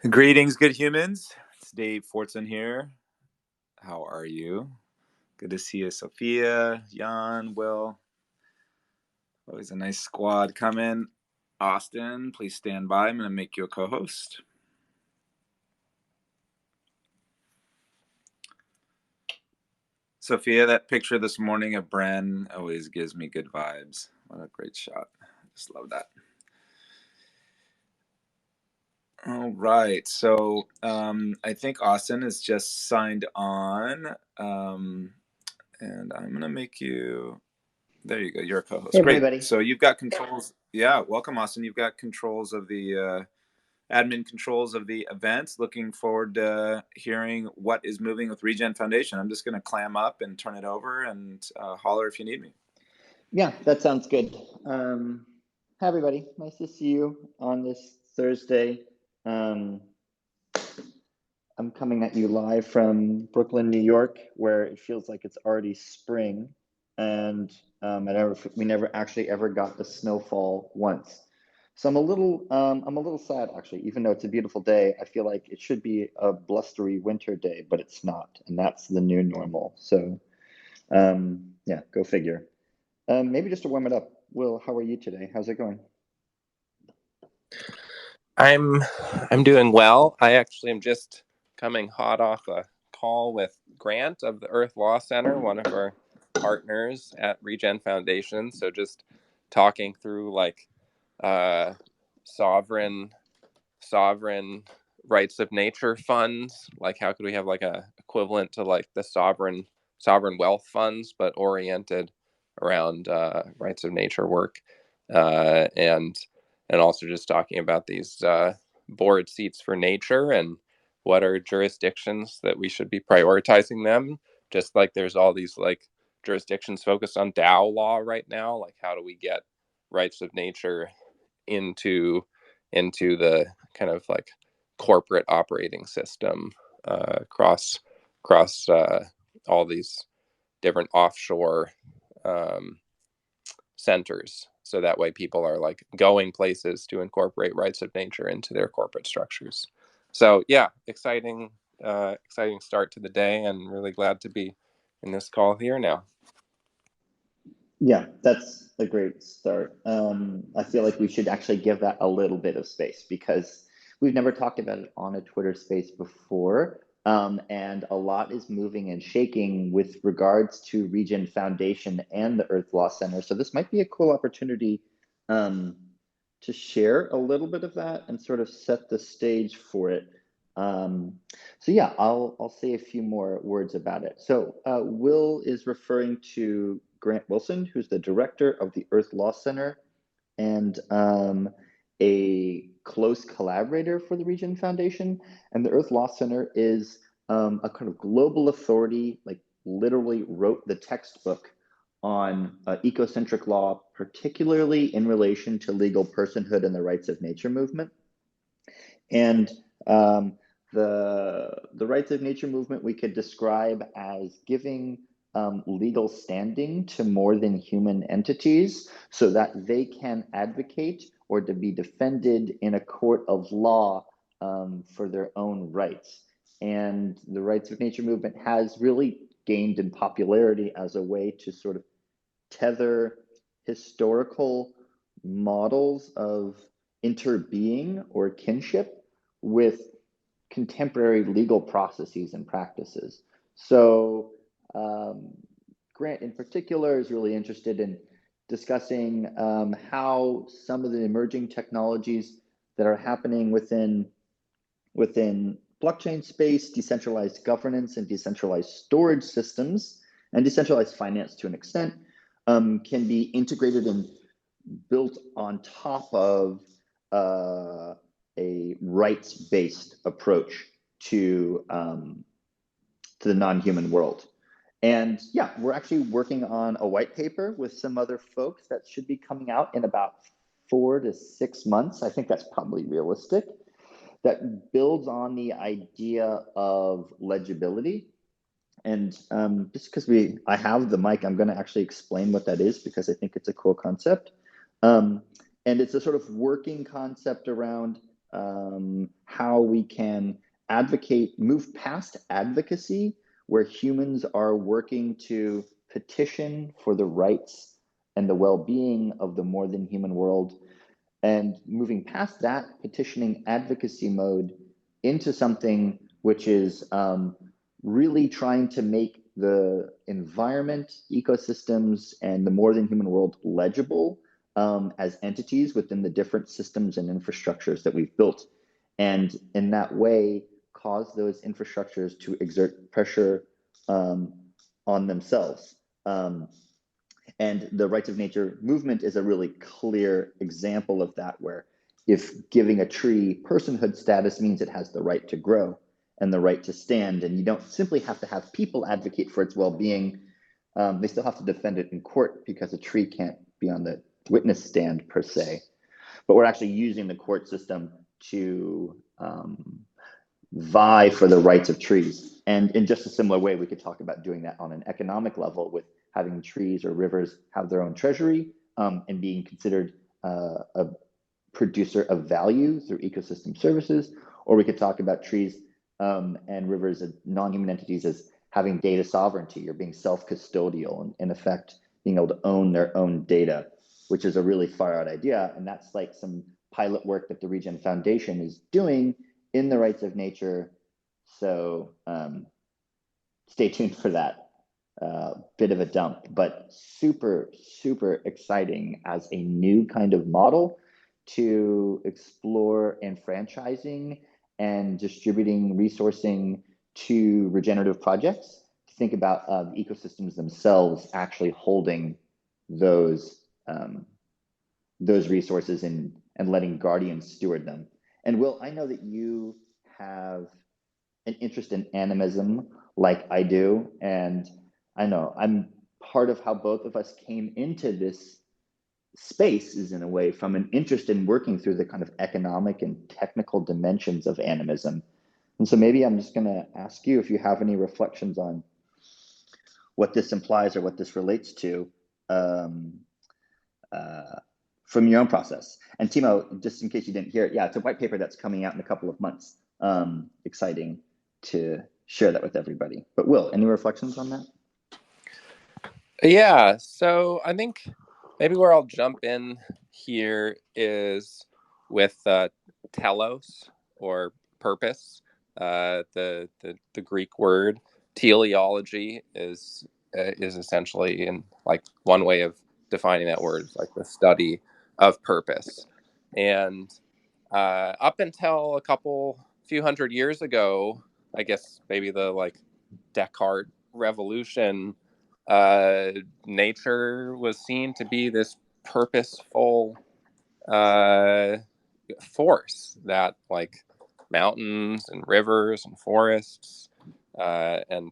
Greetings, good humans. It's Dave Fortson here. How are you? Good to see you, Sophia, Jan, Will. Always a nice squad coming. Austin, please stand by. I'm going to make you a co-host. Sophia, that picture this morning of Bren always gives me good vibes. What a great shot. I just love that. All right. So I think Austin has just signed on. And I'm going to make you... There you go. You're a co-host. Hey, Great. everybody. So you've got controls. Yeah, welcome, Austin. You've got controls of the admin controls of the events. Looking forward to hearing what is moving with Regen Foundation. I'm just going to clam up and turn it over and holler if you need me. Yeah, that sounds good. Hi, everybody. Nice to see you on this Thursday. I'm coming at you live from Brooklyn, New York, where it feels like it's already spring, and we never actually ever got the snowfall once. So I'm a little sad actually. Even though it's a beautiful day, I feel like it should be a blustery winter day, but it's not, and that's the new normal. So, yeah, go figure. Maybe just to warm it up, Will, how are you today? How's it going? I'm doing well. I actually am just coming hot off a call with Grant of the Earth Law Center, one of our partners at Regen Foundation. So just talking through like sovereign rights of nature funds, like how could we have like a equivalent to like the sovereign wealth funds, but oriented around rights of nature work, and also just talking about these board seats for nature and what are jurisdictions that we should be prioritizing them. Just like there's all these like jurisdictions focused on DAO law right now, like how do we get rights of nature into the kind of like corporate operating system across all these different offshore centers, so that way people are like going places to incorporate rights of nature into their corporate structures. So yeah, exciting start to the day, and really glad to be in this call here now. Yeah, that's a great start. I feel like we should actually give that a little bit of space because we've never talked about it on a Twitter space before. And a lot is moving and shaking with regards to Regen Foundation and the Earth Law Center. So this might be a cool opportunity um, to share a little bit of that and sort of set the stage for it. So yeah, I'll say a few more words about it. So Will is referring to Grant Wilson, who's the director of the Earth Law Center and a close collaborator for the Regen Foundation. And the Earth Law Center is a kind of global authority, like literally wrote the textbook on ecocentric law, particularly in relation to legal personhood and the rights of nature movement. And the rights of nature movement we could describe as giving legal standing to more than human entities so that they can advocate or to be defended in a court of law for their own rights. And the rights of nature movement has really gained in popularity as a way to sort of tether historical models of interbeing or kinship with contemporary legal processes and practices. So Grant in particular is really interested in discussing how some of the emerging technologies that are happening within blockchain space, decentralized governance and decentralized storage systems, and decentralized finance to an extent, can be integrated and built on top of a rights-based approach to the non-human world. And yeah, we're actually working on a white paper with some other folks that should be coming out in about 4 to 6 months. I think that's probably realistic. That builds on the idea of legibility. And just because I have the mic, I'm going to actually explain what that is because I think it's a cool concept. And it's a sort of working concept around how we can move past advocacy, where humans are working to petition for the rights and the well-being of the more than human world, and moving past that petitioning advocacy mode into something which is really trying to make the environment, ecosystems, and the more than human world legible as entities within the different systems and infrastructures that we've built. And in that way, cause those infrastructures to exert pressure on themselves. And the rights of nature movement is a really clear example of that, where if giving a tree personhood status means it has the right to grow and the right to stand, and you don't simply have to have people advocate for its well-being, they still have to defend it in court because a tree can't be on the witness stand per se. But we're actually using the court system to vie for the rights of trees. And in just a similar way, we could talk about doing that on an economic level, with having trees or rivers have their own treasury and being considered a producer of value through ecosystem services. Or we could talk about trees and rivers and non-human entities as having data sovereignty or being self-custodial, and in effect being able to own their own data, which is a really far out idea. And that's like some pilot work that the Regen Foundation is doing in the rights of nature. So stay tuned for that. Bit of a dump, but super, super exciting as a new kind of model to explore enfranchising and distributing resourcing to regenerative projects, to think about the ecosystems themselves actually holding those resources and letting guardians steward them. And Will, I know that you have an interest in animism like I do, and I know I'm part of how both of us came into this space is in a way from an interest in working through the kind of economic and technical dimensions of animism. And so maybe I'm just going to ask you if you have any reflections on what this implies or what this relates to from your own process. And Timo, just in case you didn't hear it, yeah, it's a white paper that's coming out in a couple of months. Exciting to share that with everybody. But Will, any reflections on that? Yeah, so I think maybe where I'll jump in here is with telos, or purpose. The Greek word teleology is essentially, in like one way of defining that word, like the study of purpose. And up until a few hundred years ago, I guess maybe the like Descartes revolution, nature was seen to be this purposeful force that, like, mountains and rivers and forests and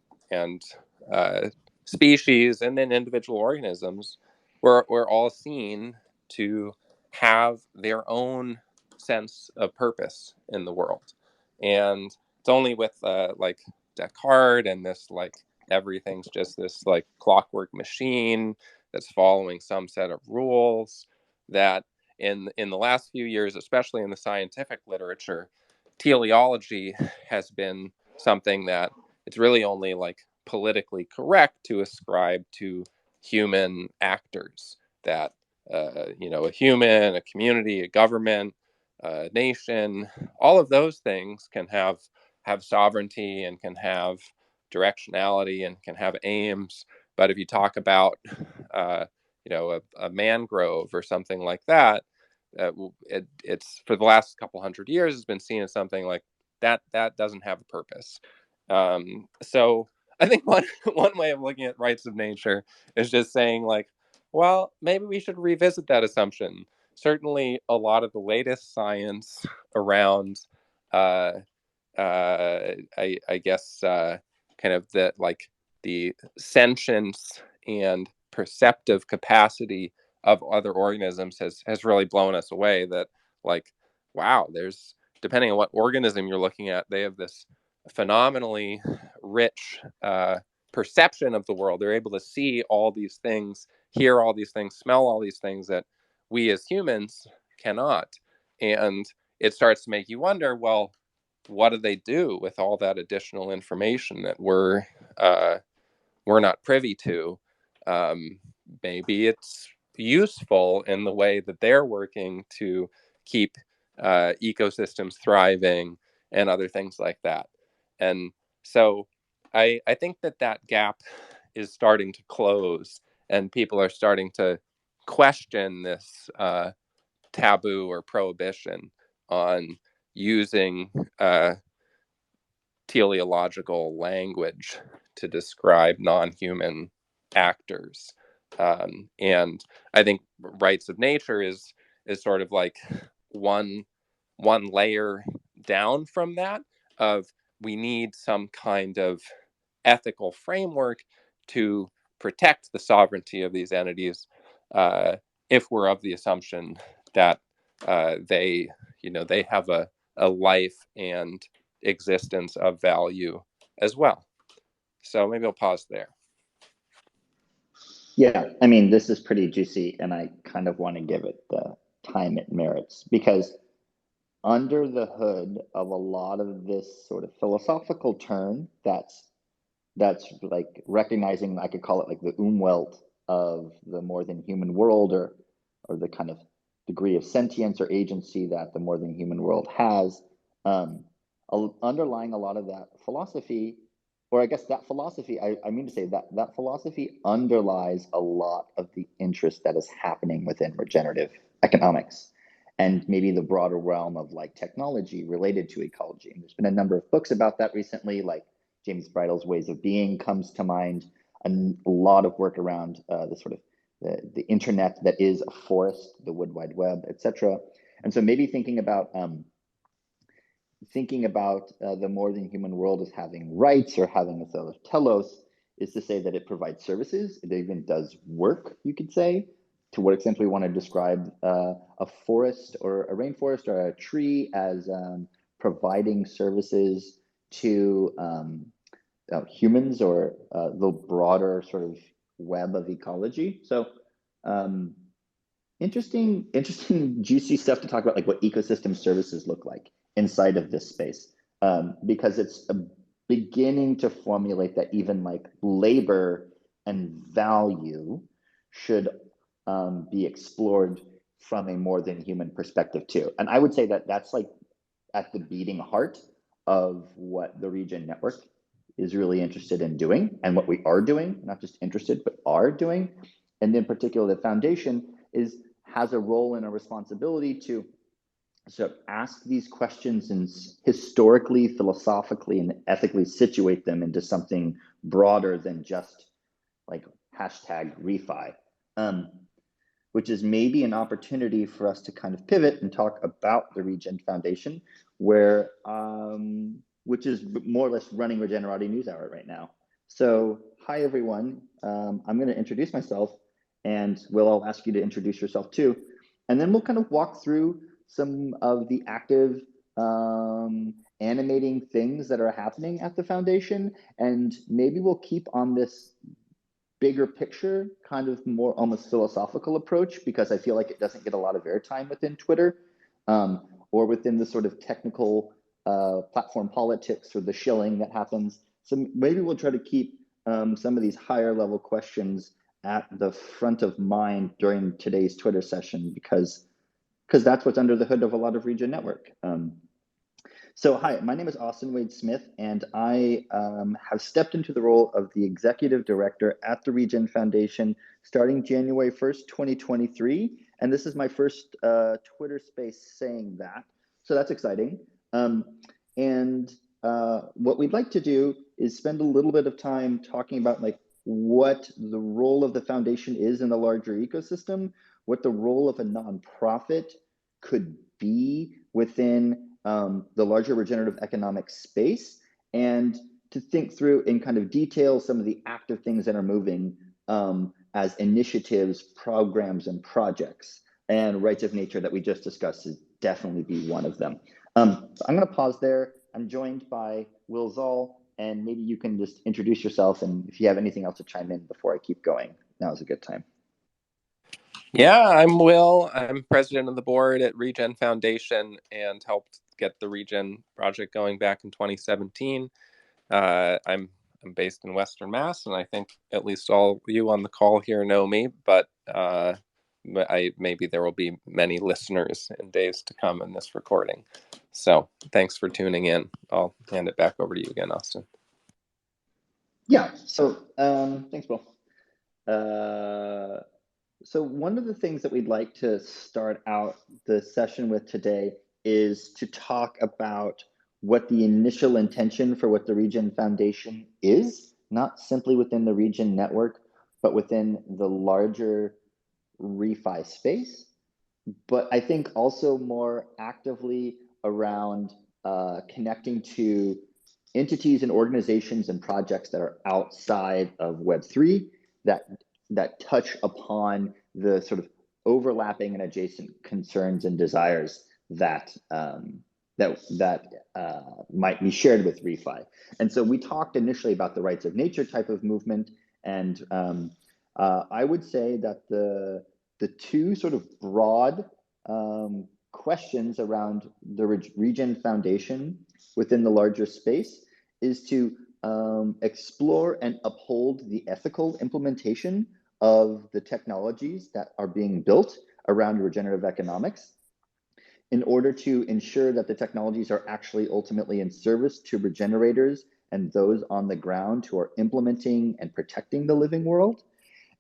species and then individual organisms were all seen to have their own sense of purpose in the world. And it's only with like Descartes and this, like, everything's just this like clockwork machine that's following some set of rules, that in the last few years, especially in the scientific literature, teleology has been something that it's really only like politically correct to ascribe to human actors. That a human, a community, a government, a nation, all of those things can have sovereignty and can have directionality and can have aims. But if you talk about a mangrove or something like that, it's for the last couple hundred years has been seen as something like that doesn't have a purpose. So I think one way of looking at rights of nature is just saying, like, well, maybe we should revisit that assumption. Certainly, a lot of the latest science around, I guess, kind of the sentience and perceptive capacity of other organisms has really blown us away. That, like, wow, there's, depending on what organism you're looking at, they have this phenomenally rich perception of the world. They're able to see all these things, hear all these things, smell all these things that we as humans cannot. And it starts to make you wonder, well, what do they do with all that additional information that we're not privy to? Maybe it's useful in the way that they're working to keep ecosystems thriving and other things like that. And so I think that gap is starting to close, and people are starting to question this taboo or prohibition on using teleological language to describe non-human actors. And I think rights of nature is sort of like one layer down from that, of we need some kind of ethical framework to protect the sovereignty of these entities, if we're of the assumption that they have a life and existence of value as well. So maybe I'll pause there. Yeah, I mean, this is pretty juicy, and I kind of want to give it the time it merits, because under the hood of a lot of this sort of philosophical turn that's like recognizing, I could call it like the Umwelt of the more than human world, or the kind of degree of sentience or agency that the more than human world has, underlying a lot of that philosophy, or I guess that philosophy, I mean to say that philosophy underlies a lot of the interest that is happening within regenerative economics, and maybe the broader realm of like technology related to ecology. And there's been a number of books about that recently, like James Bridle's Ways of Being comes to mind, and a lot of work around the sort of the internet that is a forest, the Wood Wide Web, etc. And so maybe thinking about the more than human world as having rights or having a sort of telos is to say that it provides services. It even does work, you could say. To what extent we want to describe a forest or a rainforest or a tree as providing services to humans, or the broader sort of web of ecology. So interesting, juicy stuff to talk about, like what ecosystem services look like inside of this space, because it's beginning to formulate that even like labor and value should be explored from a more than human perspective too. And I would say that that's like at the beating heart of what the Regen Network is really interested in doing, and what we are doing, not just interested, but are doing. And in particular, the foundation has a role and a responsibility to sort of ask these questions and historically, philosophically, and ethically situate them into something broader than just like #refi, which is maybe an opportunity for us to kind of pivot and talk about the Regen Foundation, where which is more or less running Regenerati News Hour right now. So hi, everyone. I'm going to introduce myself, and Will, I'll ask you to introduce yourself too. And then we'll kind of walk through some of the active animating things that are happening at the foundation. And maybe we'll keep on this bigger picture, kind of more almost philosophical approach, because I feel like it doesn't get a lot of airtime within Twitter, or within the sort of technical platform politics or the shilling that happens. So maybe we'll try to keep some of these higher level questions at the front of mind during today's Twitter session, because that's what's under the hood of a lot of Regen Network. So hi, my name is Austin Wade Smith, and I have stepped into the role of the Executive Director at the Regen Foundation starting January 1st, 2023. And this is my first Twitter space saying that. So that's exciting. What we'd like to do is spend a little bit of time talking about like what the role of the foundation is in the larger ecosystem, what the role of a nonprofit could be within the larger regenerative economic space, and to think through in kind of detail some of the active things that are moving as initiatives, programs, and projects. And rights of nature that we just discussed is definitely be one of them. So I'm going to pause there. I'm joined by Will Zoll, and maybe you can just introduce yourself, and if you have anything else to chime in before I keep going, now is a good time. Yeah, I'm Will. I'm president of the board at Regen Foundation and helped get the Regen project going back in 2017. I'm based in Western Mass, and I think at least all you on the call here know me, but maybe there will be many listeners in days to come in this recording. So thanks for tuning in. I'll hand it back over to you again, Austin. Yeah, so thanks, Will. So one of the things that we'd like to start out the session with today is to talk about what the initial intention for what the Regen Foundation is, not simply within the Regen network, but within the larger refi space, but I think also more actively around connecting to entities and organizations and projects that are outside of Web3 that touch upon the sort of overlapping and adjacent concerns and desires that might be shared with refi. And so we talked initially about the rights of nature type of movement, and I would say that the two sort of broad questions around the Regen Foundation within the larger space is to explore and uphold the ethical implementation of the technologies that are being built around regenerative economics in order to ensure that the technologies are actually ultimately in service to regenerators and those on the ground who are implementing and protecting the living world.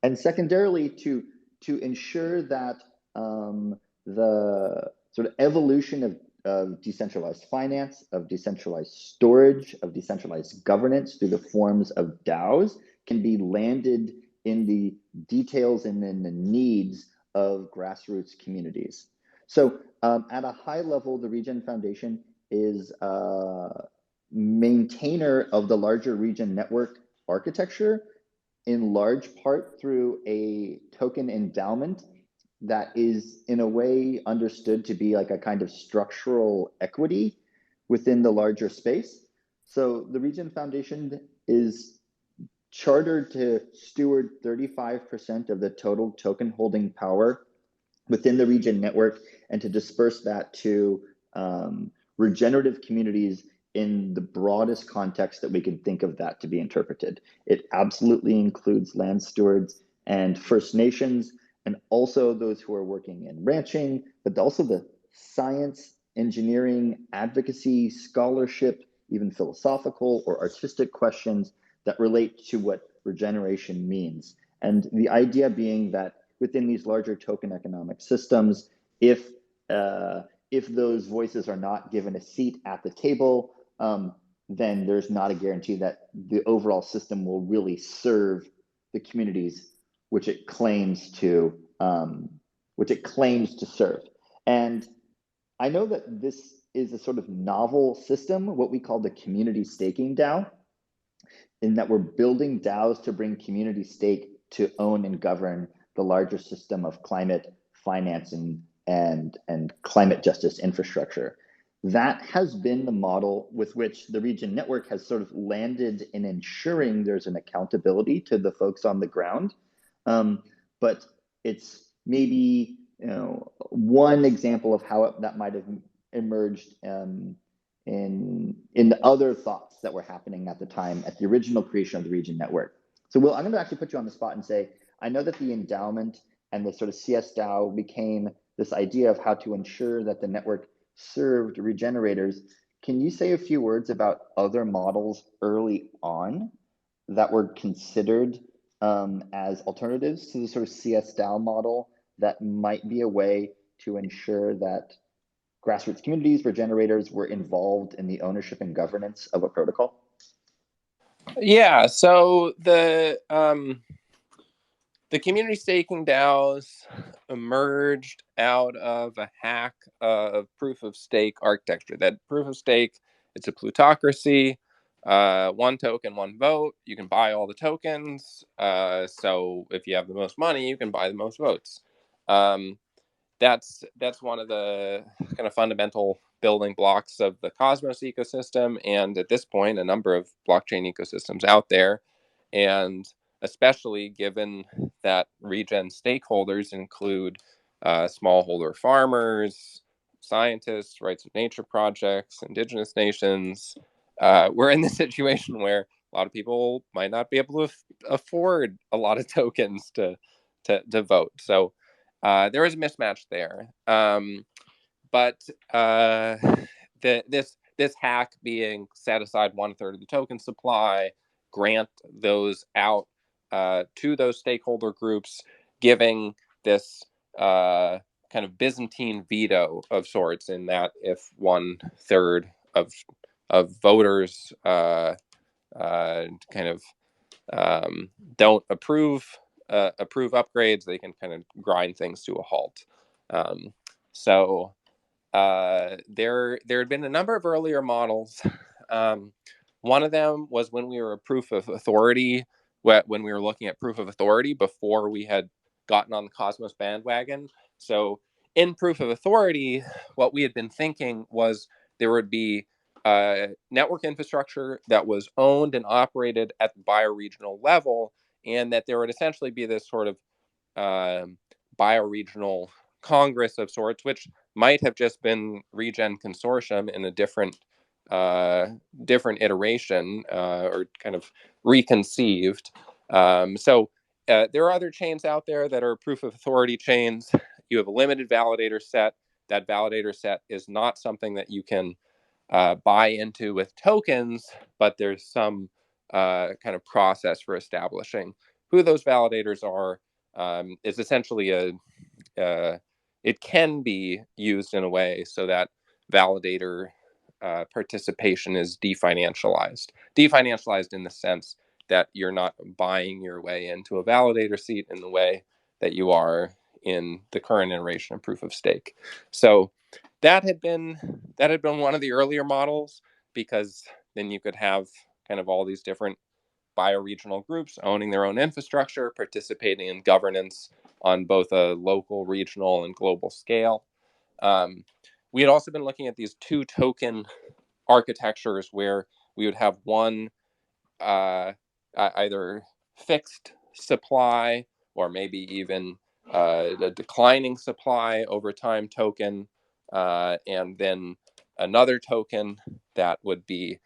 And secondarily, to ensure that the sort of evolution of decentralized finance, of decentralized storage, of decentralized governance through the forms of DAOs can be landed in the details and in the needs of grassroots communities. So at a high level, the Regen Foundation is a maintainer of the larger Regen network architecture, in large part through a token endowment that is in a way understood to be like a kind of structural equity within the larger space. So the Regen Foundation is chartered to steward 35% of the total token holding power within the Regen network and to disperse that to regenerative communities in the broadest context that we can think of that to be interpreted. It absolutely includes land stewards and First Nations, and also those who are working in ranching, but also the science, engineering, advocacy, scholarship, even philosophical or artistic questions that relate to what regeneration means. And the idea being that within these larger token economic systems, if those voices are not given a seat at the table, then there's not a guarantee that the overall system will really serve the communities which it claims to serve. And I know that this is a sort of novel system, what we call the community staking DAO, in that we're building DAOs to bring community stake to own and govern the larger system of climate finance and climate justice infrastructure. That has been the model with which the Regen Network has sort of landed in ensuring there's an accountability to the folks on the ground. But it's maybe one example of how that might have emerged in the other thoughts that were happening at the time at the original creation of the Regen Network. So Will, I'm going to actually put you on the spot and say, I know that the endowment and the sort of CS DAO became this idea of how to ensure that the network served regenerators. Can you say a few words about other models early on that were considered as alternatives to the sort of CS DAO model that might be a way to ensure that grassroots communities, regenerators were involved in the ownership and governance of a protocol? Yeah, so the community staking DAOs emerged out of a hack of proof of stake architecture. That proof of stake, it's a plutocracy, one token, one vote. You can buy all the tokens. So if you have the most money, you can buy the most votes. That's one of the kind of fundamental building blocks of the Cosmos ecosystem, and at this point, a number of blockchain ecosystems out there. And especially given that regen stakeholders include smallholder farmers, scientists, rights of nature projects, indigenous nations. We're in this situation where a lot of people might not be able to afford a lot of tokens to vote. So there is a mismatch there. But this hack being set aside 1/3 of the token supply, grant those out to those stakeholder groups, giving this kind of Byzantine veto of sorts, in that if 1/3 of voters kind of don't approve upgrades, they can kind of grind things to a halt. So there had been a number of earlier models. One of them was when we were a proof of authority, when we were looking at proof of authority before we had gotten on the Cosmos bandwagon. So in proof of authority, what we had been thinking was there would be network infrastructure that was owned and operated at the bioregional level, and that there would essentially be this sort of bioregional congress of sorts, which might have just been Regen Consortium in a different iteration, or kind of reconceived. So there are other chains out there that are proof of authority chains. You have a limited validator set. That validator set is not something that you can buy into with tokens, but there's some kind of process for establishing who those validators are. Is essentially it can be used in a way so that validator participation is definancialized. Definancialized in the sense that you're not buying your way into a validator seat in the way that you are in the current iteration of proof of stake. So that had been one of the earlier models, because then you could have kind of all these different bioregional groups owning their own infrastructure, participating in governance on both a local, regional, and global scale. We had also been looking at these two token architectures where we would have one either fixed supply or maybe even a declining supply over time token, and then another token that would be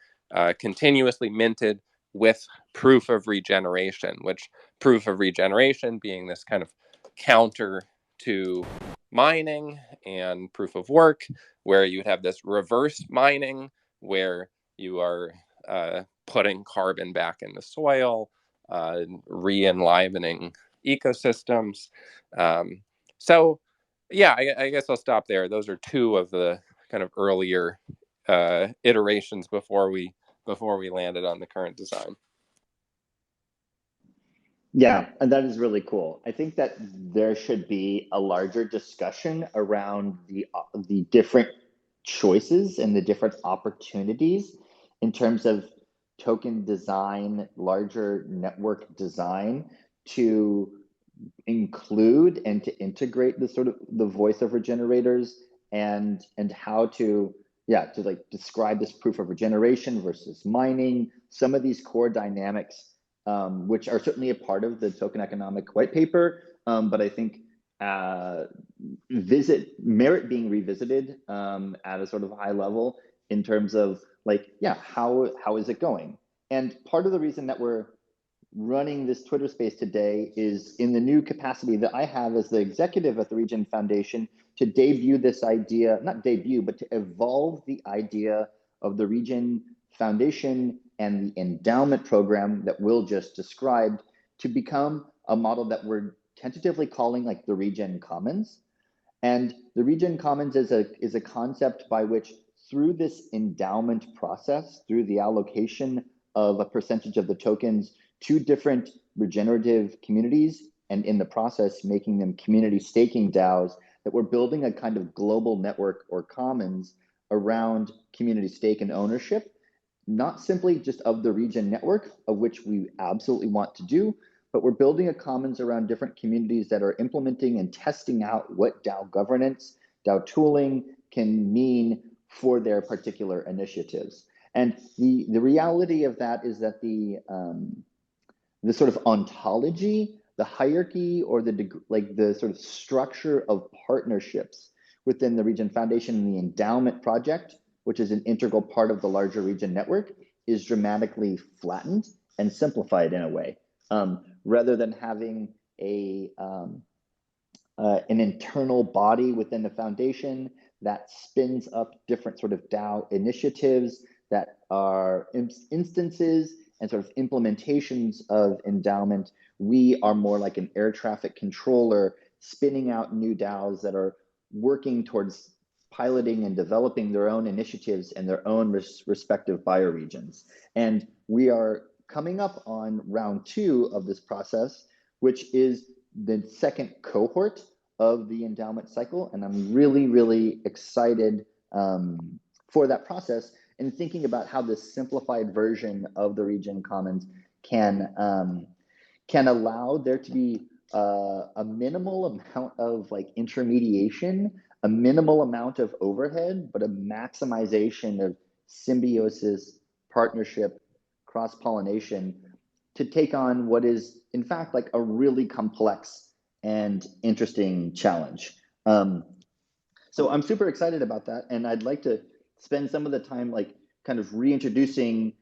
continuously minted with proof of regeneration, which proof of regeneration being this kind of counter to mining and proof of work, where you'd have this reverse mining where you are putting carbon back in the soil, re-enlivening ecosystems. So yeah, I guess I'll stop there. Those are two of the kind of earlier iterations before we landed on the current design. Yeah, and that is really cool. I think that there should be a larger discussion around the different choices and the different opportunities in terms of token design, larger network design, to include and to integrate the sort of the voice of regenerators, and how to like describe this proof of regeneration versus mining, some of these core dynamics, which are certainly a part of the token economic white paper, but I think merit being revisited at a sort of high level in terms of like, how is it going? And part of the reason that we're running this Twitter space today is in the new capacity that I have as the executive at the Regen Foundation, to debut this idea, not debut, but to evolve the idea of the Regen Foundation and the endowment program that Will just described, to become a model that we're tentatively calling like the Regen Commons. And the Regen Commons is a concept by which, through this endowment process, through the allocation of a percentage of the tokens to different regenerative communities, and in the process making them community staking DAOs, that we're building a kind of global network or commons around community stake and ownership, not simply just of the Regen network, of which we absolutely want to do, but we're building a commons around different communities that are implementing and testing out what DAO governance, DAO tooling can mean for their particular initiatives. And the reality of that is that the sort of ontology, the hierarchy, or the sort of structure of partnerships within the Regen Foundation and the endowment project, which is an integral part of the larger Regen network, is dramatically flattened and simplified in a way. Rather than having an internal body within the foundation that spins up different sort of DAO initiatives that are instances and sort of implementations of endowment, we are more like an air traffic controller spinning out new DAOs that are working towards piloting and developing their own initiatives and their own respective bioregions. And we are coming up on round 2 of this process, which is the second cohort of the endowment cycle. And I'm really, really excited for that process and thinking about how this simplified version of the Regen Commons can allow there to be a minimal amount of like intermediation, a minimal amount of overhead, but a maximization of symbiosis, partnership, cross-pollination to take on what is in fact like a really complex and interesting challenge. So I'm super excited about that, and I'd like to spend some of the time like kind of reintroducing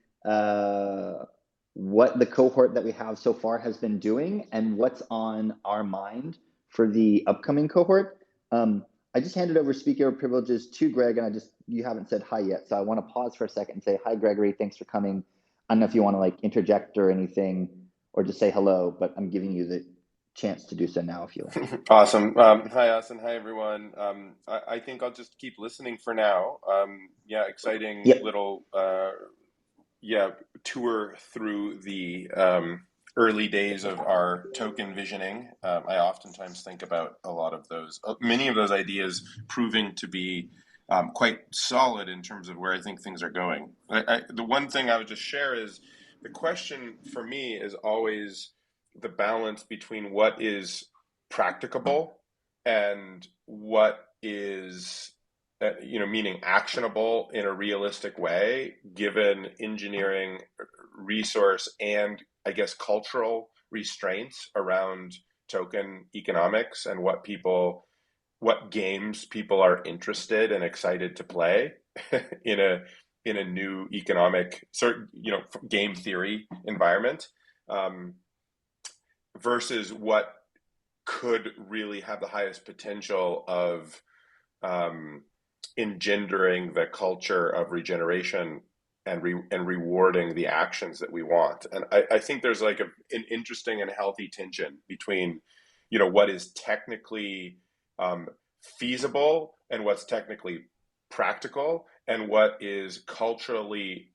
what the cohort that we have so far has been doing and what's on our mind for the upcoming cohort. I just handed over speaker privileges to Greg, and you haven't said hi yet, so I want to pause for a second and say hi, Gregory. Thanks for coming. I don't know if you want to like interject or anything, or just say hello, but I'm giving you the chance to do so now if you like. Awesome. Hi, Austin. Hi, everyone. I think I'll just keep listening for now. Yeah, exciting little tour through the early days of our token visioning. I oftentimes think about a lot of those, many of those ideas proving to be quite solid in terms of where I think things are going. The one thing I would just share is the question for me is always the balance between what is practicable and what is meaning actionable in a realistic way, given engineering, resource, and I guess cultural restraints around token economics and what games people are interested and excited to play in a new economic game theory environment, versus what could really have the highest potential of engendering the culture of regeneration and rewarding the actions that we want. And I think there's like an interesting and healthy tension between, what is technically feasible and what's technically practical, and what is culturally,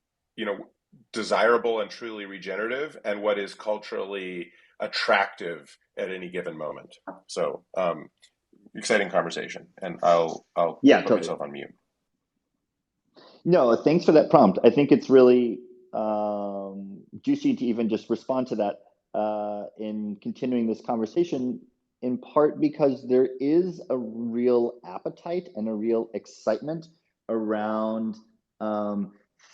desirable and truly regenerative, and what is culturally attractive at any given moment. So exciting conversation, and I'll put myself on mute. No, thanks for that prompt. I think it's really juicy to even just respond to that in continuing this conversation, in part because there is a real appetite and a real excitement around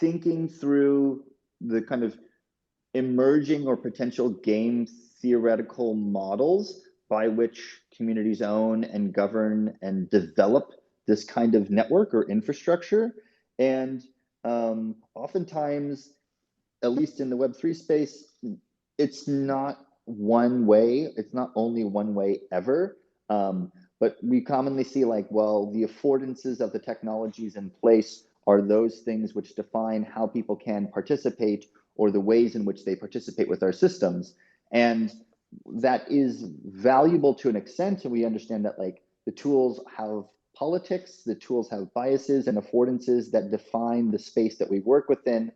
thinking through the kind of emerging or potential game theoretical models by which communities own and govern and develop this kind of network or infrastructure. And oftentimes, at least in the Web3 space, it's not one way. It's not only one way ever. But we commonly see like, well, the affordances of the technologies in place are those things which define how people can participate, or the ways in which they participate with our systems. And that is valuable to an extent. And we understand that like the tools have politics, the tools have biases and affordances that define the space that we work within.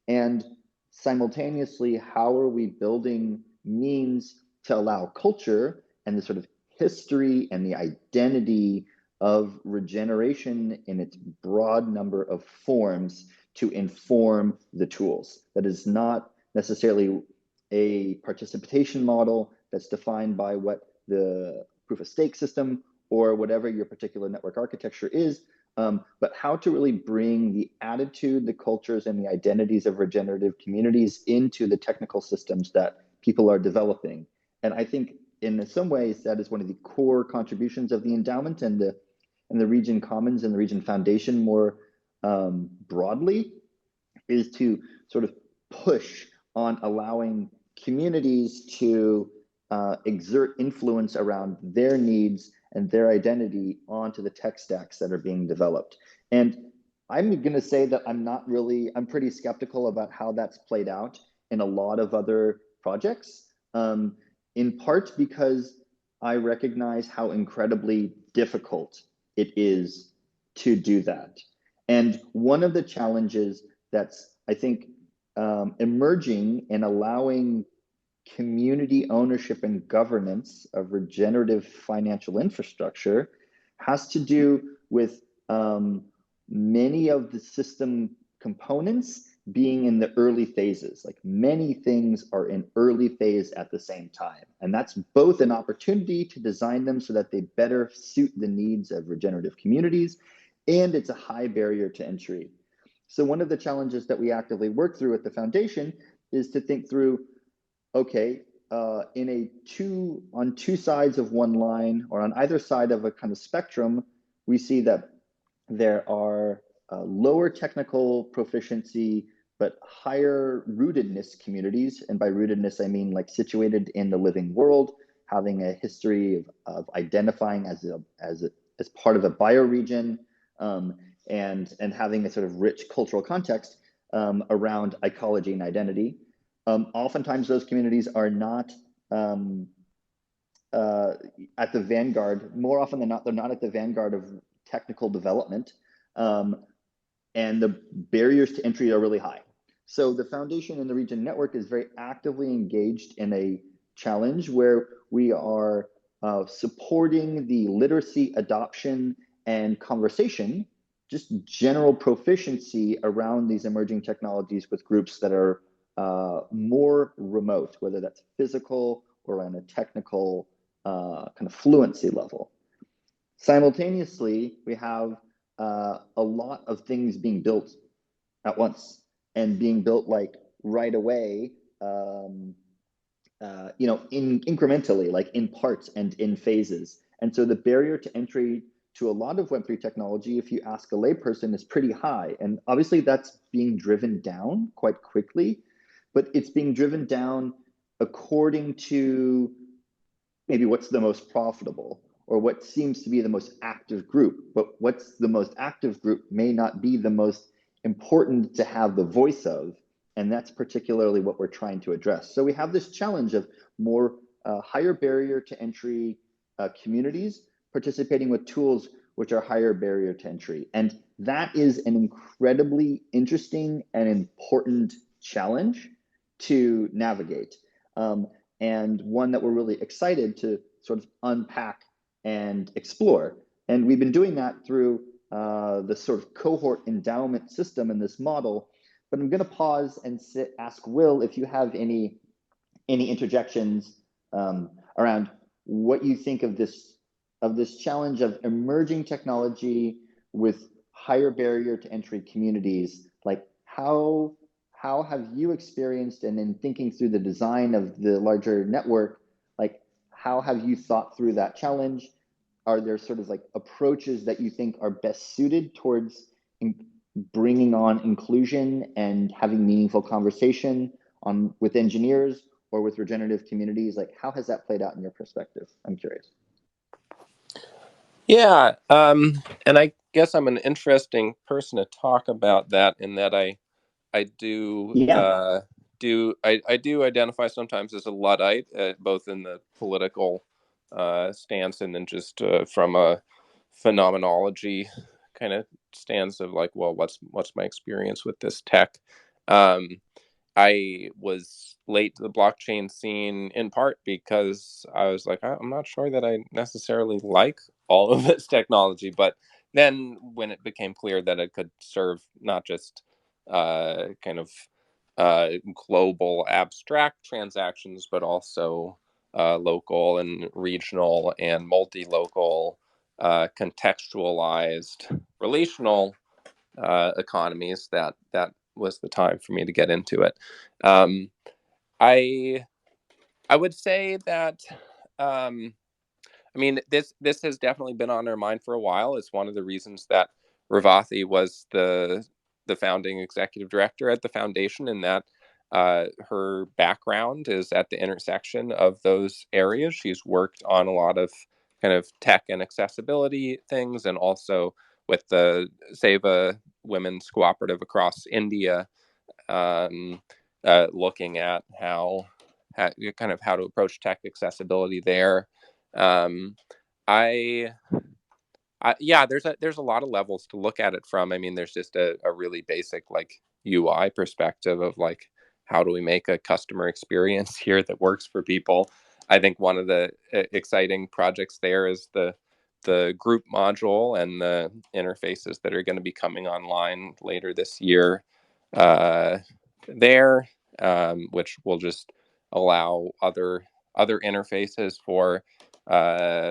And simultaneously, how are we building means to allow culture and the sort of history and the identity of regeneration in its broad number of forms to inform the tools? That is not necessarily a participation model that's defined by what the proof of stake system or whatever your particular network architecture is, but how to really bring the attitude, the cultures, and the identities of regenerative communities into the technical systems that people are developing. And I think in some ways that is one of the core contributions of the endowment and the Regen Commons and the Regen Foundation more broadly, is to sort of push on allowing communities to exert influence around their needs and their identity onto the tech stacks that are being developed. And I'm going to say that I'm pretty skeptical about how that's played out in a lot of other projects, in part because I recognize how incredibly difficult it is to do that. And one of the challenges that's, I think, emerging and allowing community ownership and governance of regenerative financial infrastructure has to do with many of the system components being in the early phases. Like many things are in early phase at the same time. And that's both an opportunity to design them so that they better suit the needs of regenerative communities, and it's a high barrier to entry. So one of the challenges that we actively work through at the foundation is to think through, okay, on two sides of one line or on either side of a kind of spectrum, we see that there are lower technical proficiency, but higher rootedness communities. And by rootedness, I mean like situated in the living world, having a history of identifying as part of a bioregion, and having a sort of rich cultural context around ecology and identity. Oftentimes those communities are not at the vanguard. More often than not, they're not at the vanguard of technical development, and the barriers to entry are really high. So the foundation and the Regen Network is very actively engaged in a challenge where we are supporting the literacy, adoption, and conversation, just general proficiency around these emerging technologies with groups that are more remote, whether that's physical or on a technical kind of fluency level. Simultaneously, we have a lot of things being built at once and being built like right away, incrementally, like in parts and in phases. And so the barrier to entry to a lot of Web3 technology, if you ask a layperson, is pretty high. And obviously that's being driven down quite quickly, but it's being driven down according to maybe what's the most profitable or what seems to be the most active group. But what's the most active group may not be the most important to have the voice of. And that's particularly what we're trying to address. So we have this challenge of more higher barrier to entry communities participating with tools which are higher barrier to entry. And that is an incredibly interesting and important challenge to navigate, and one that we're really excited to sort of unpack and explore. And we've been doing that through the sort of cohort endowment system in this model. But I'm going to pause and ask Will if you have any interjections around what you think of this challenge of emerging technology with higher barrier to entry communities. Like how have you experienced, and in thinking through the design of the larger network, like how have you thought through that challenge? Are there sort of like approaches that you think are best suited towards bringing on inclusion and having meaningful conversation with engineers or with regenerative communities? Like how has that played out in your perspective? I'm curious. Yeah, and I guess I'm an interesting person to talk about that, in that I do I do identify sometimes as a Luddite, both in the political stance and then just from a phenomenology kind of stance of like, well, what's my experience with this tech? I was late to the blockchain scene in part because I was like, I'm not sure that I necessarily like all of this technology. But then when it became clear that it could serve not just kind of global abstract transactions, but also local and regional and multi-local contextualized relational economies, that was the time for me to get into it. I I would say that, I mean, this has definitely been on our mind for a while. It's one of the reasons that Revathi was the founding executive director at the foundation, and that her background is at the intersection of those areas. She's worked on a lot of kind of tech and accessibility things, and also with the Seva Women's Cooperative across India, um, looking at kind of how to approach tech accessibility there. Um, I, yeah, there's a lot of levels to look at it from. I mean, there's just a really basic like UI perspective of like, how do we make a customer experience here that works for people? I think one of the exciting projects there is the group module and the interfaces that are going to be coming online later this year uh, there, which will just allow other interfaces for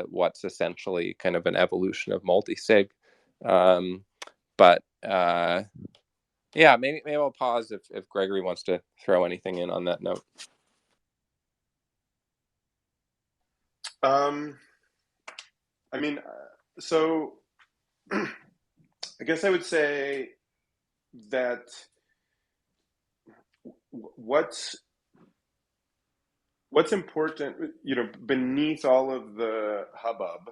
what's essentially kind of an evolution of multi-sig. But yeah, maybe I'll pause if Gregory wants to throw anything in on that note. I mean, so I guess I would say that what's important, beneath all of the hubbub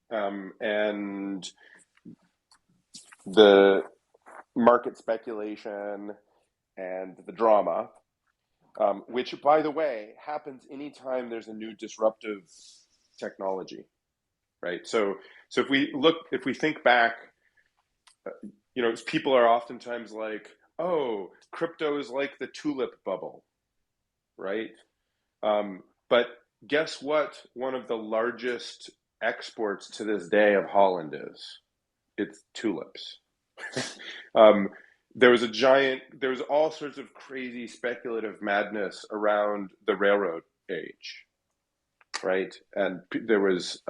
and the market speculation and the drama, which, by the way, happens anytime there's a new disruptive technology, right? So if we think back, people are oftentimes like, oh, crypto is like the tulip bubble, right? But guess what? One of the largest exports to this day of Holland is? It's tulips. There was all sorts of crazy speculative madness around the railroad age, right? And there was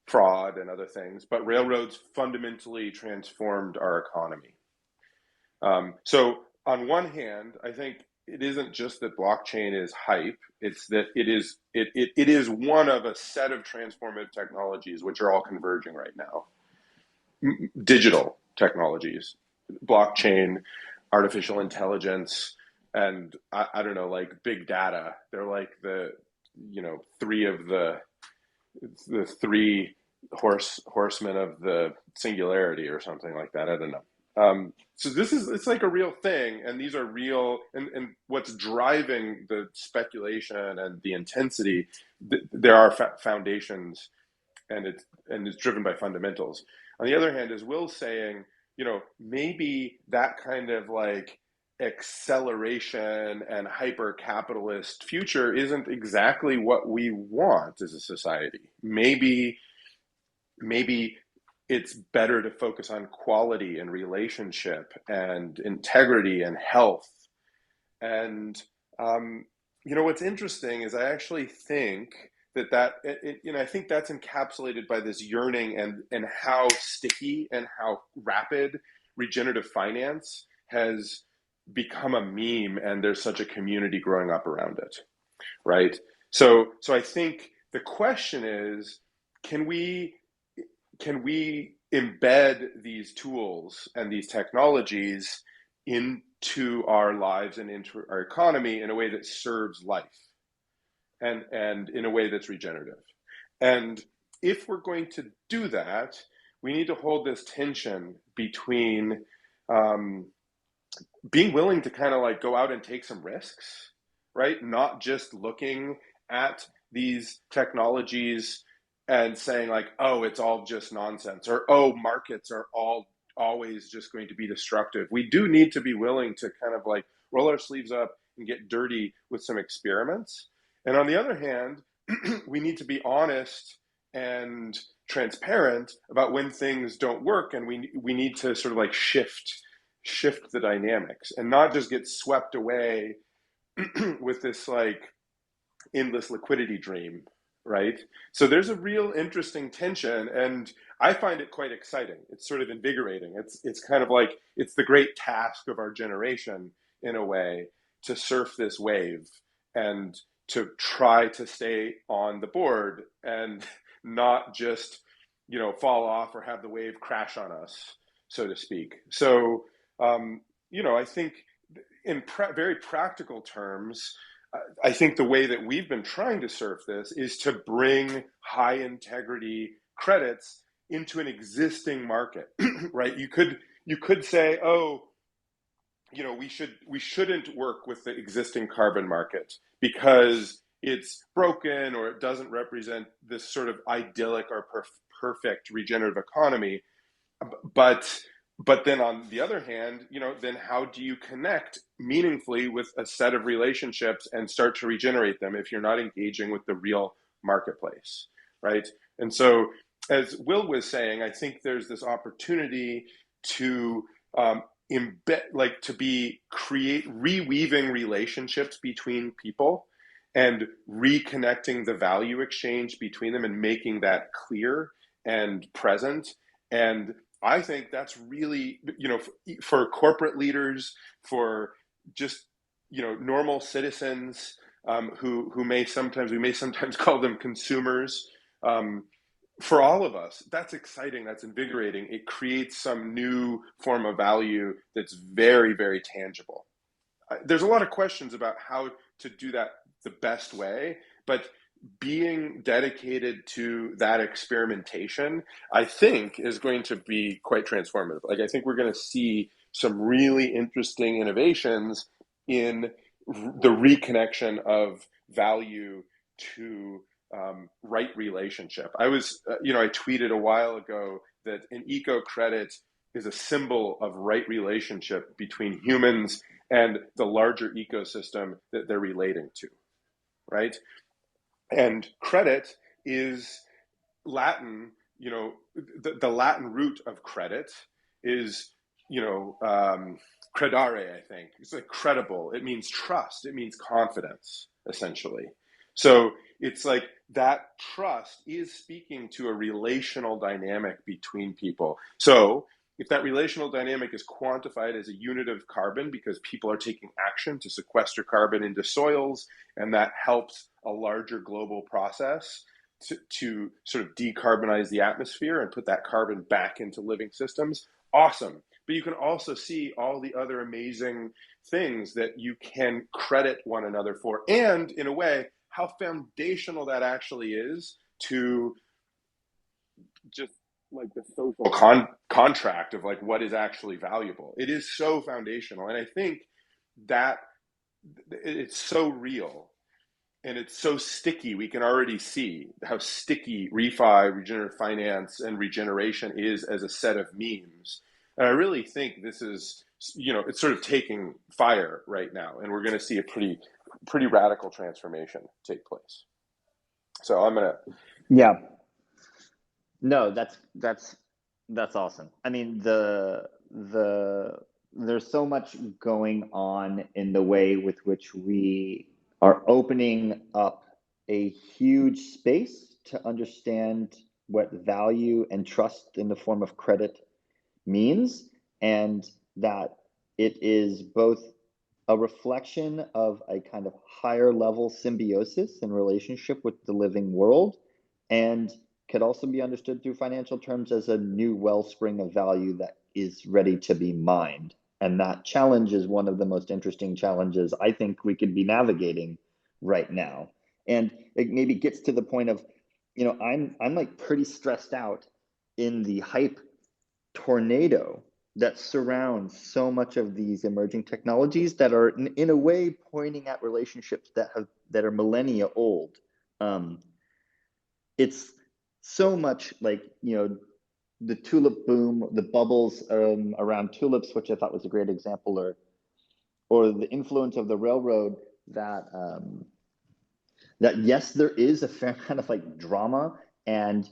fraud and other things, but railroads fundamentally transformed our economy. So on one hand, I think it isn't just that blockchain is hype; it's that it is one of a set of transformative technologies which are all converging right now. Digital technologies, blockchain, artificial intelligence, and I don't know, like big data. They're like the three horsemen of the singularity or something like that. I don't know. So it's like a real thing, and these are real, and what's driving the speculation and the intensity, there are foundations, and it's driven by fundamentals. On the other hand, as Will's saying, maybe that kind of like acceleration and hyper capitalist future isn't exactly what we want as a society. Maybe it's better to focus on quality and relationship and integrity and health. And what's interesting is I actually think I think that's encapsulated by this yearning and how sticky and how rapid regenerative finance has become a meme, and there's such a community growing up around it, right? So I think the question is, can we embed these tools and these technologies into our lives and into our economy in a way that serves life and in a way that's regenerative? And if we're going to do that, we need to hold this tension between being willing to kind of like go out and take some risks, right? Not just looking at these technologies and saying like, oh, it's all just nonsense, or oh, markets are always just going to be destructive. We do need to be willing to kind of like roll our sleeves up and get dirty with some experiments. And on the other hand, we need to be honest and transparent about when things don't work, and we need to sort of like shift the dynamics and not just get swept away with this like endless liquidity dream, right? So there's a real interesting tension, and I find it quite exciting. It's sort of invigorating. It's kind of like it's the great task of our generation in a way to surf this wave and to try to stay on the board and not just, fall off or have the wave crash on us, so to speak. So, I think in very practical terms, I think the way that we've been trying to surf this is to bring high integrity credits into an existing market, right? You could say, oh, we shouldn't work with the existing carbon market because it's broken or it doesn't represent this sort of idyllic or perfect regenerative economy. But then on the other hand, then how do you connect meaningfully with a set of relationships and start to regenerate them if you're not engaging with the real marketplace, right? And so, as Will was saying, I think there's this opportunity to create reweaving relationships between people and reconnecting the value exchange between them and making that clear and present. And I think that's really, for corporate leaders, for just, normal citizens who we may sometimes call them consumers. For all of us, that's exciting, that's invigorating. It creates some new form of value that's very, very tangible. There's a lot of questions about how to do that the best way, but being dedicated to that experimentation, I think, is going to be quite transformative. Like, I think we're going to see some really interesting innovations in the reconnection of value to right relationship. I tweeted a while ago that an eco credit is a symbol of right relationship between humans and the larger ecosystem that they're relating to, right? And credit is Latin, the Latin root of credit is, credare, I think. It's like credible. It means trust. It means confidence, essentially. So it's like that trust is speaking to a relational dynamic between people. So if that relational dynamic is quantified as a unit of carbon because people are taking action to sequester carbon into soils, and that helps a larger global process to sort of decarbonize the atmosphere and put that carbon back into living systems, awesome. But you can also see all the other amazing things that you can credit one another for, and in a way, how foundational that actually is to just like the social contract of like what is actually valuable. It is so foundational, and I think that it's so real and it's so sticky. We can already see how sticky refi, regenerative finance, and regeneration is as a set of memes. And I really think this is, it's sort of taking fire right now, and we're going to see a pretty radical transformation take place. So I'm gonna. Yeah. No, that's awesome. I mean, there's so much going on in the way with which we are opening up a huge space to understand what value and trust in the form of credit means, and that it is both a reflection of a kind of higher level symbiosis and relationship with the living world, and could also be understood through financial terms as a new wellspring of value that is ready to be mined. And that challenge is one of the most interesting challenges I think we could be navigating right now. And it maybe gets to the point of, I'm like pretty stressed out in the hype tornado that surrounds so much of these emerging technologies that are in a way pointing at relationships that are millennia old. It's so much like, the tulip boom, the bubbles around tulips, which I thought was a great example, or the influence of the railroad that yes, there is a fair kind of like drama and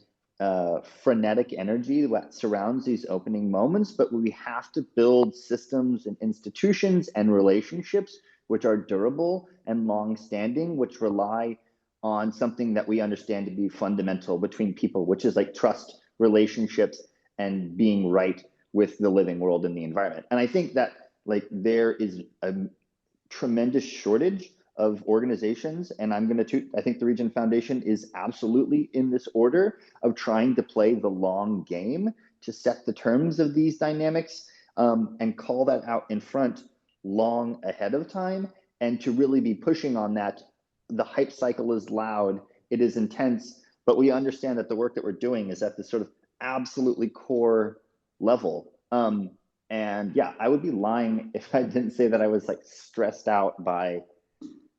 frenetic energy that surrounds these opening moments, but we have to build systems and institutions and relationships which are durable and long-standing, which rely on something that we understand to be fundamental between people, which is like trust, relationships, and being right with the living world and the environment. And I think that like there is a tremendous shortage of organizations, and I think the Regen Foundation is absolutely in this order of trying to play the long game to set the terms of these dynamics, and call that out in front long ahead of time, and to really be pushing on that. The hype cycle is loud, it is intense, but we understand that the work that we're doing is at this sort of absolutely core level. And yeah, I would be lying if I didn't say that I was like stressed out by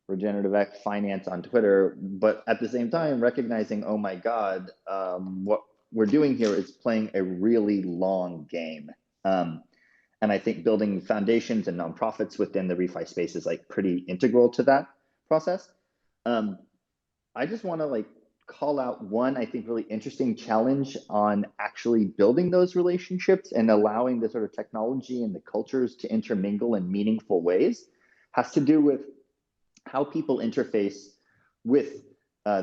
regenerative finance on Twitter, but at the same time recognizing, oh my God, what we're doing here is playing a really long game. And I think building foundations and nonprofits within the refi space is like pretty integral to that process. I just want to like call out one, I think, really interesting challenge on actually building those relationships and allowing the sort of technology and the cultures to intermingle in meaningful ways, has to do with how people interface with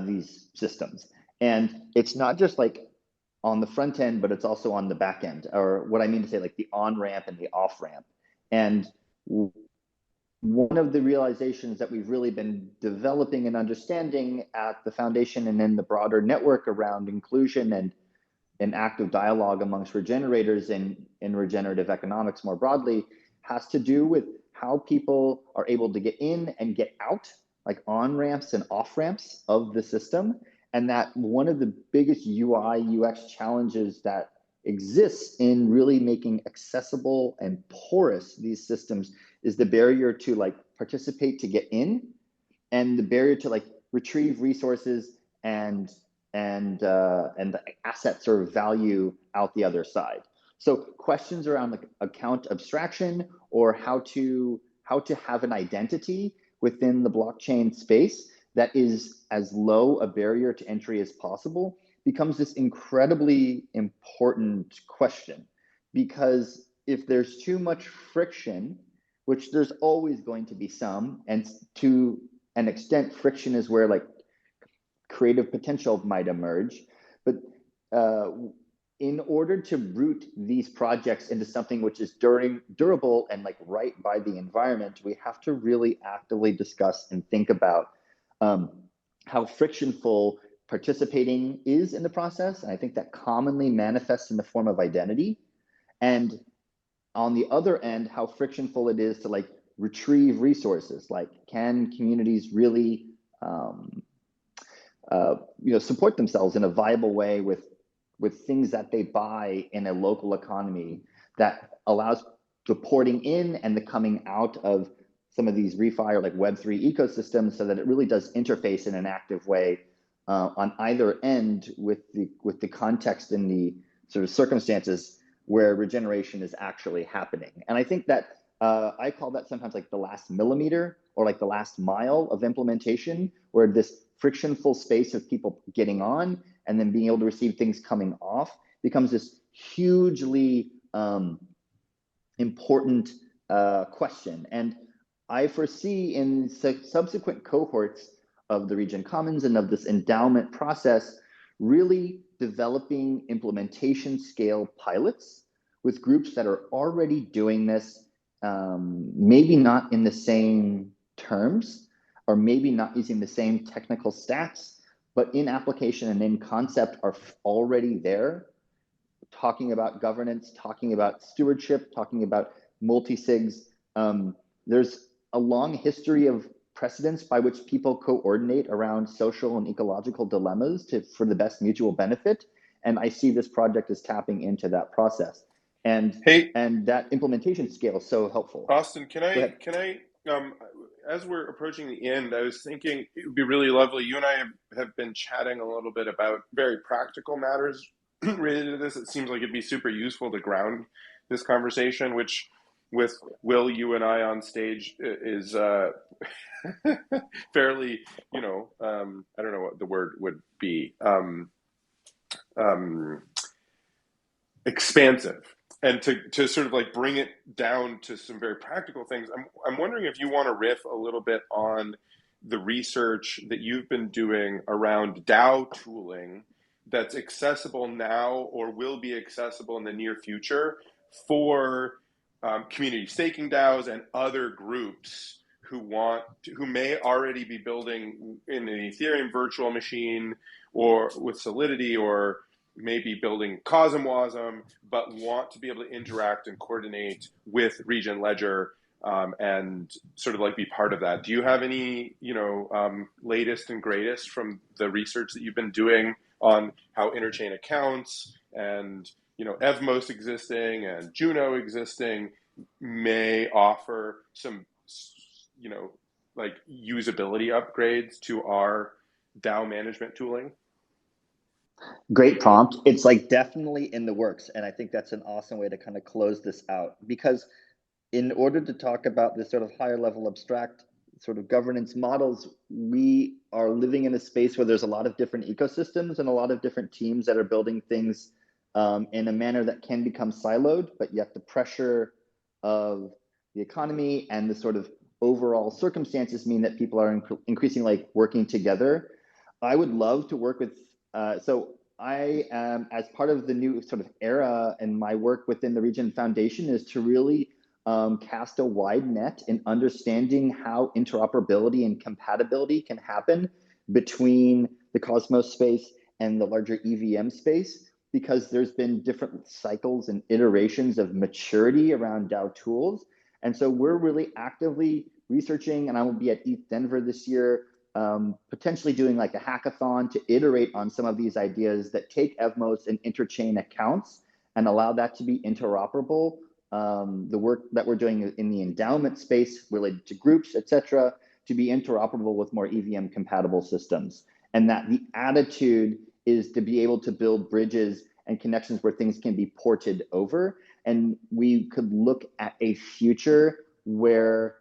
these systems. And it's not just like on the front end, but it's also on the back end, or what I mean to say, like the on-ramp and the off-ramp. And one of the realizations that we've really been developing and understanding at the foundation and in the broader network around inclusion and an active dialogue amongst regenerators in regenerative economics more broadly has to do with how people are able to get in and get out, like on ramps and off ramps of the system. And that one of the biggest UI UX challenges that exists in really making accessible and porous these systems is the barrier to like participate to get in, and the barrier to like retrieve resources and the assets or value out the other side. So questions around like account abstraction, or how to have an identity within the blockchain space that is as low a barrier to entry as possible becomes this incredibly important question. Because if there's too much friction, which there's always going to be some, and to an extent, friction is where like creative potential might emerge. But in order to root these projects into something which is durable and like right by the environment, we have to really actively discuss and think about how frictionful participating is in the process. And I think that commonly manifests in the form of identity. And on the other end, how frictionful it is to like retrieve resources. Like, can communities really support themselves in a viable way with things that they buy in a local economy that allows the porting in and the coming out of some of these refi or like Web3 ecosystems, so that it really does interface in an active way on either end with the context and the sort of circumstances where regeneration is actually happening. And I think that I call that sometimes like the last millimeter or like the last mile of implementation, where this frictionful space of people getting on and then being able to receive things coming off becomes this hugely important question. And I foresee in subsequent cohorts of the Regen Commons and of this endowment process, really developing implementation scale pilots with groups that are already doing this, maybe not in the same terms, or maybe not using the same technical stacks, but in application and in concept are already there, talking about governance, talking about stewardship, talking about multi-sigs. There's a long history of precedents by which people coordinate around social and ecological dilemmas for the best mutual benefit. And I see this project as tapping into that process. And that implementation scale is so helpful. Austin, can I as we're approaching the end, I was thinking it would be really lovely. You and I have been chatting a little bit about very practical matters related to this. It seems like it'd be super useful to ground this conversation, which with Will, you and I on stage is fairly, I don't know what the word would be, expansive. And to sort of like bring it down to some very practical things, I'm wondering if you want to riff a little bit on the research that you've been doing around DAO tooling that's accessible now or will be accessible in the near future for community staking DAOs and other groups who may already be building in an Ethereum virtual machine or with Solidity, or maybe building CosmWasm, but want to be able to interact and coordinate with Regen Ledger, and sort of like be part of that. Do you have any, latest and greatest from the research that you've been doing on how interchain accounts and, Evmos existing and Juno existing may offer some, like usability upgrades to our DAO management tooling? Great prompt. It's like definitely in the works. And I think that's an awesome way to kind of close this out, because in order to talk about this sort of higher level abstract sort of governance models, we are living in a space where there's a lot of different ecosystems and a lot of different teams that are building things in a manner that can become siloed, but yet the pressure of the economy and the sort of overall circumstances mean that people are increasingly like working together. I would love to work with, so I am, as part of the new sort of era and my work within the Regen Foundation, is to really cast a wide net in understanding how interoperability and compatibility can happen between the Cosmos space and the larger EVM space, because there's been different cycles and iterations of maturity around DAO tools. And so we're really actively researching, and I will be at ETH Denver this year, potentially doing like a hackathon to iterate on some of these ideas that take Evmos and interchain accounts and allow that to be interoperable. The work that we're doing in the endowment space related to groups, et cetera, to be interoperable with more EVM compatible systems. And that the attitude is to be able to build bridges and connections where things can be ported over. And we could look at a future where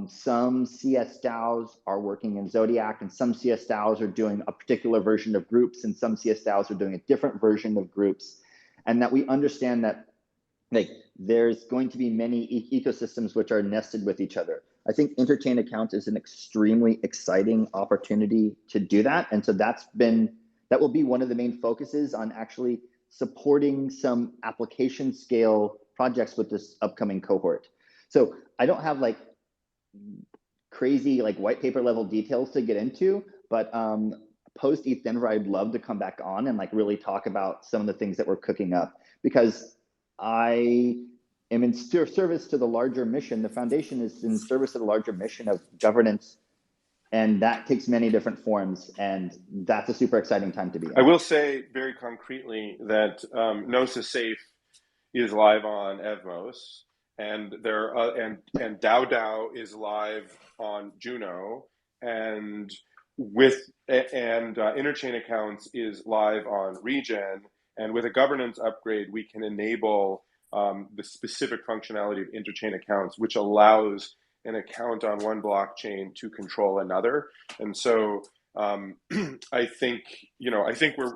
some CS DAOs are working in Zodiac, and some CS DAOs are doing a particular version of groups, and some CS DAOs are doing a different version of groups. And that we understand that like there's going to be many ecosystems which are nested with each other. I think interchain accounts is an extremely exciting opportunity to do that. And so that will be one of the main focuses on actually supporting some application scale projects with this upcoming cohort. So I don't have like crazy like white paper level details to get into, but post ETH Denver, I'd love to come back on and like really talk about some of the things that we're cooking up, because I am in service to the larger mission. The foundation is in service to the larger mission of governance, and that takes many different forms, and that's a super exciting time to be in. I will say very concretely that Gnosis Safe is live on Evmos, and DAO is live on Juno, and Interchain Accounts is live on Regen. And with a governance upgrade, we can enable the specific functionality of interchain accounts, which allows an account on one blockchain to control another. And so I think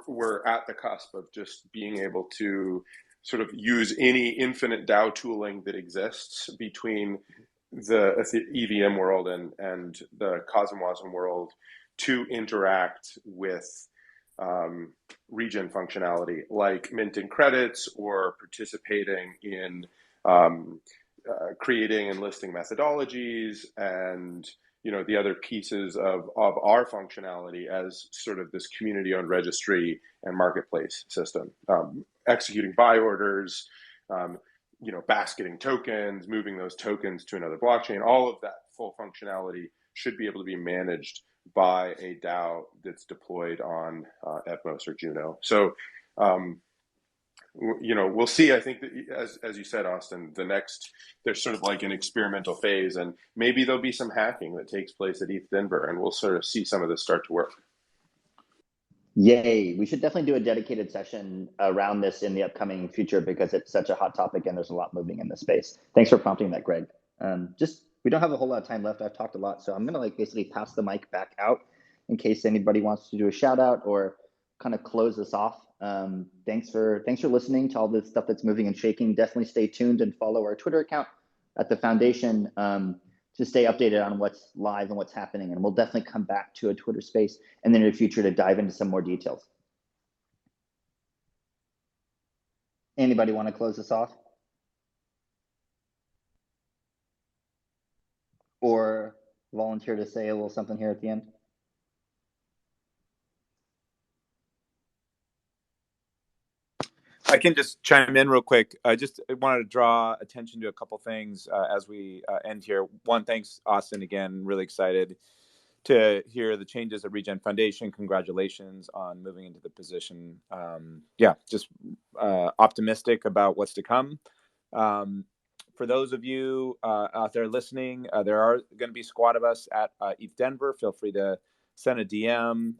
we're at the cusp of just being able to sort of use any infinite DAO tooling that exists between the EVM world and the CosmWasm world to interact with Regen functionality, like minting credits or participating in creating and listing methodologies, and the other pieces of our functionality as sort of this community-owned registry and marketplace system, executing buy orders, basketing tokens, moving those tokens to another blockchain. All of that full functionality should be able to be managed by a DAO that's deployed on Evmos or Juno. So, we'll see. I think that, as you said, Austin, there's sort of like an experimental phase, and maybe there'll be some hacking that takes place at ETH Denver, and we'll sort of see some of this start to work. Yay. We should definitely do a dedicated session around this in the upcoming future, because it's such a hot topic and there's a lot moving in the space. Thanks for prompting that, Greg. We don't have a whole lot of time left. I've talked a lot, so I'm gonna like basically pass the mic back out in case anybody wants to do a shout out or kind of close this off. Thanks for listening to all this stuff that's moving and shaking. Definitely stay tuned and follow our Twitter account at the foundation to stay updated on what's live and what's happening. And we'll definitely come back to a Twitter space and then in the future to dive into some more details. Anybody want to close this off? or volunteer to say a little something here at the end? I can just chime in real quick. I just wanted to draw attention to a couple things as we end here. One, thanks, Austin, again. Really excited to hear the changes at Regen Foundation. Congratulations on moving into the position. Just optimistic about what's to come. For those of you out there listening, there are going to be a squad of us at ETH Denver. Feel free to send a DM.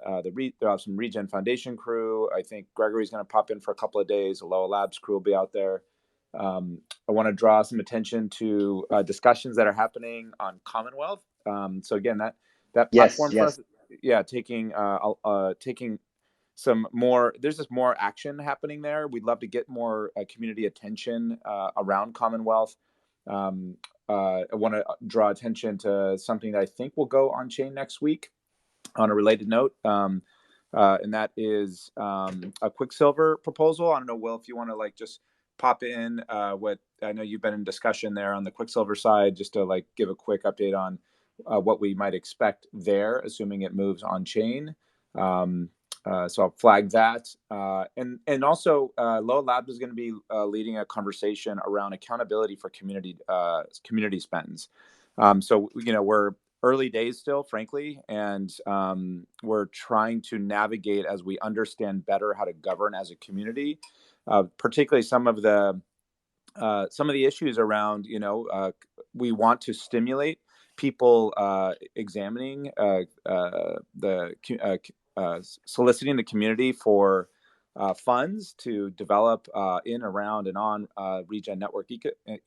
There are some Regen Foundation crew. I think Gregory's going to pop in for a couple of days. Aloha Labs crew will be out there. I want to draw some attention to discussions that are happening on Commonwealth. So again, that platform for us, taking some more. There's just more action happening there. We'd love to get more community attention around Commonwealth. I want to draw attention to something that I think will go on chain next week. On a related note, and that is a Quicksilver proposal. I don't know, Will, if you want to just pop in what I know you've been in discussion there on the Quicksilver side, just to give a quick update on what we might expect there, assuming it moves on chain. So I'll flag that. And also, Loa Labs is going to be leading a conversation around accountability for community spends. So we're early days still, frankly, and we're trying to navigate as we understand better how to govern as a community, particularly some of the issues around, we want to stimulate people examining soliciting the community for funds to develop in, around, and on Regen Network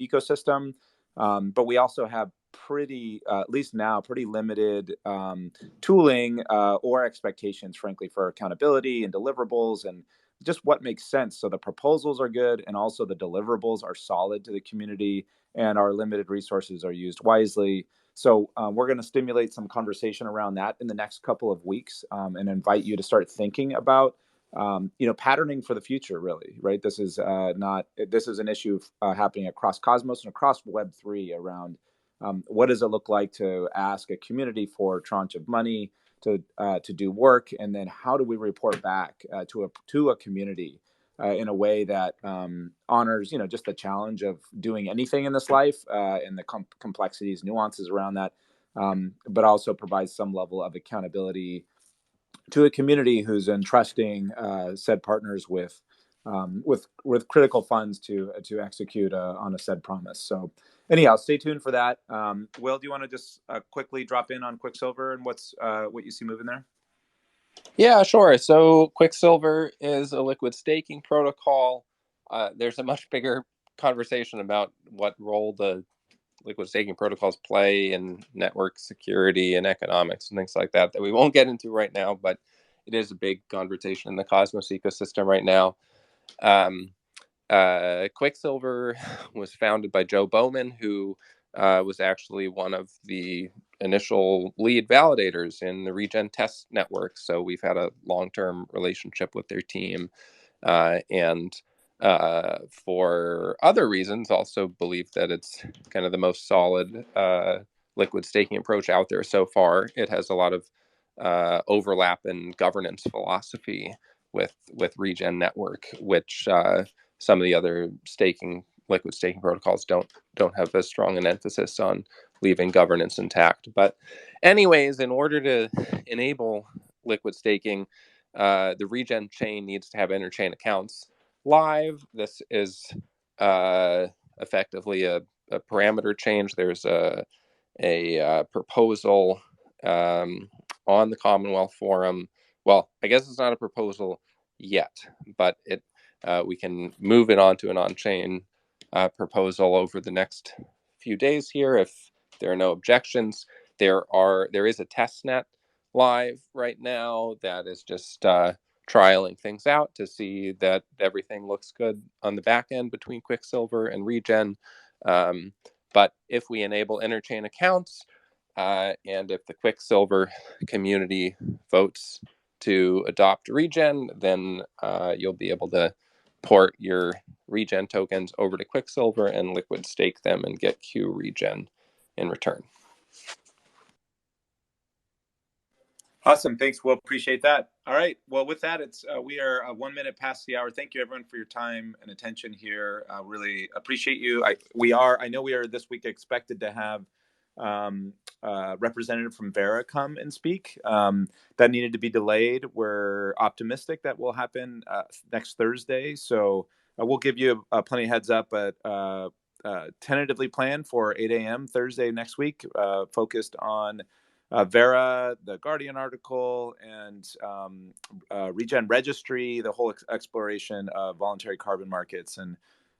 ecosystem. But we also have at least now, pretty limited tooling or expectations, frankly, for accountability and deliverables and just what makes sense. So the proposals are good, and also the deliverables are solid to the community, and our limited resources are used wisely. So we're going to stimulate some conversation around that in the next couple of weeks, and invite you to start thinking about patterning for the future, really, right? This is an issue happening across Cosmos and across Web3 around what does it look like to ask a community for a tranche of money to do work, and then how do we report back to a community in a way that honors just the challenge of doing anything in this life, and the complexities, nuances around that, but also provides some level of accountability to a community who's entrusting said partners with critical funds to execute on a said promise. So anyhow, stay tuned for that. Will, do you want to just quickly drop in on Quicksilver and what you see moving there? Yeah, sure. So Quicksilver is a liquid staking protocol. There's a much bigger conversation about what role the liquid staking protocols play in network security and economics and things like that we won't get into right now, but it is a big conversation in the Cosmos ecosystem right now. Quicksilver was founded by Joe Bowman, who was actually one of the initial lead validators in the Regen test network. So we've had a long-term relationship with their team, and for other reasons, also believe that it's kind of the most solid liquid staking approach out there so far. It has a lot of overlap in governance philosophy with Regen Network, which some of the other liquid staking protocols don't have as strong an emphasis on leaving governance intact. But anyways, in order to enable liquid staking, the Regen chain needs to have interchain accounts live. This is effectively a parameter change. There's a proposal on the Commonwealth Forum. Well, I guess it's not a proposal yet, but we can move it onto an on-chain proposal over the next few days here if there are no objections. There is a test net live right now that is just trialing things out to see that everything looks good on the back end between Quicksilver and Regen. But if we enable interchain accounts, and if the Quicksilver community votes to adopt Regen, then you'll be able to port your Regen tokens over to Quicksilver and liquid stake them and get Q Regen in return. Awesome. Thanks. Well, appreciate that. All right. Well, with that, it's we are 1 minute past the hour. Thank you, everyone, for your time and attention here. Really appreciate you. I know we are this week expected to have representative from Vera come and speak. That needed to be delayed. We're optimistic that will happen next Thursday. So we'll give you plenty of heads up, but tentatively planned for 8 a.m. Thursday next week, focused on Vera, the Guardian article, and Regen Registry, the whole exploration of voluntary carbon markets, and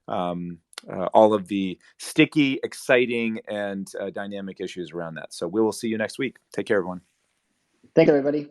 all of the sticky, exciting, and dynamic issues around that. So we will see you next week. Take care, everyone. Thanks, everybody.